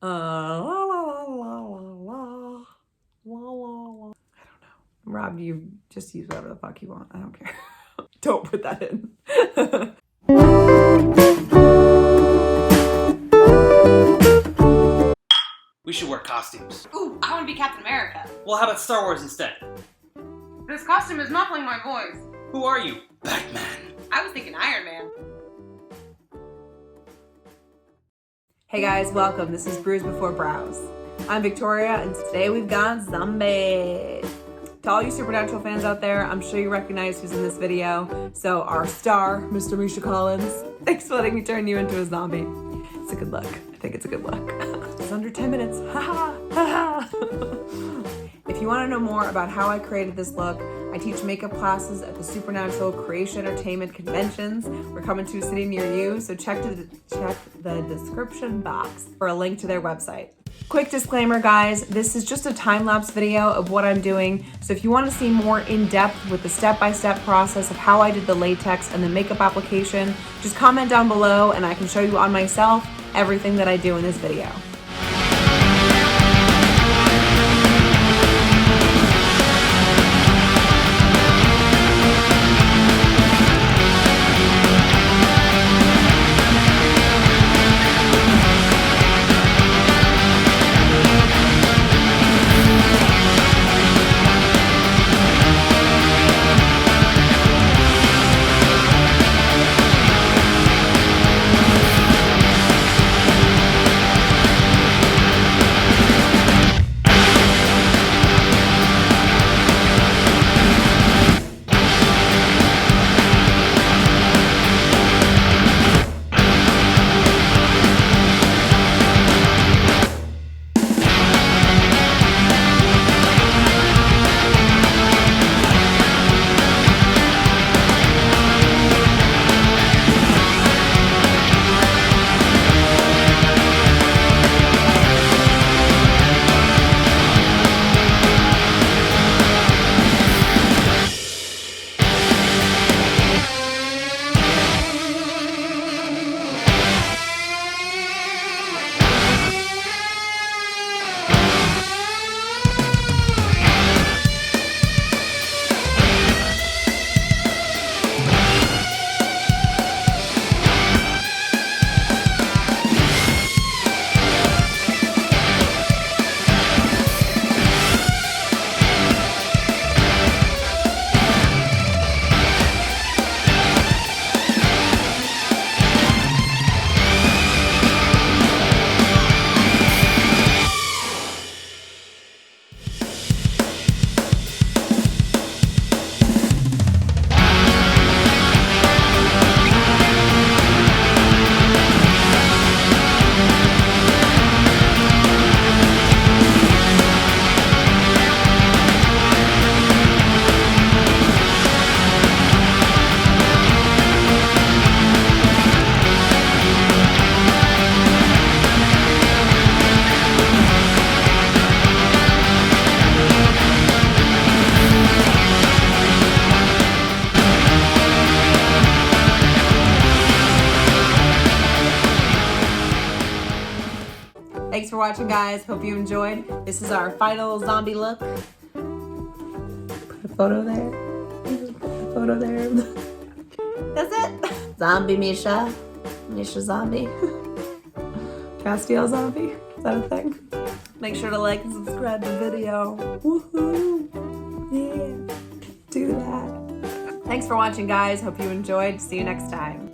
La la la la la la la la. I don't know. Rob, you just use whatever the fuck you want. I don't care. Don't put that in. We should wear costumes. Ooh, I want to be Captain America. Well, how about Star Wars instead? This costume is muffling my voice. Who are you? Batman. I was thinking Iron Man. Hey guys, welcome. This is Brews Before Brows. I'm Victoria, and today we've got zombies. To all you Supernatural fans out there, I'm sure you recognize who's in this video. So our star, Mr. Misha Collins, thanks for letting me turn you into a zombie. It's a good look. I think it's a good look. It's under 10 minutes. Ha ha ha ha. If you want to know more about how I created this look, I teach makeup classes at the Supernatural Creation Entertainment Conventions. We're coming to a city near you, so check the description box for a link to their website. Quick disclaimer, guys, this is just a time-lapse video of what I'm doing, so if you want to see more in-depth with the step-by-step process of how I did the latex and the makeup application, just comment down below and I can show you on myself everything that I do in this video. Thanks for watching, guys. Hope you enjoyed. This is our final zombie look. Put a photo there. Put a photo there. That's it. Zombie Misha. Misha zombie. Castiel zombie. Is that a thing? Make sure to like and subscribe to the video. Woohoo! Yeah. Do that. Thanks for watching, guys. Hope you enjoyed. See you next time.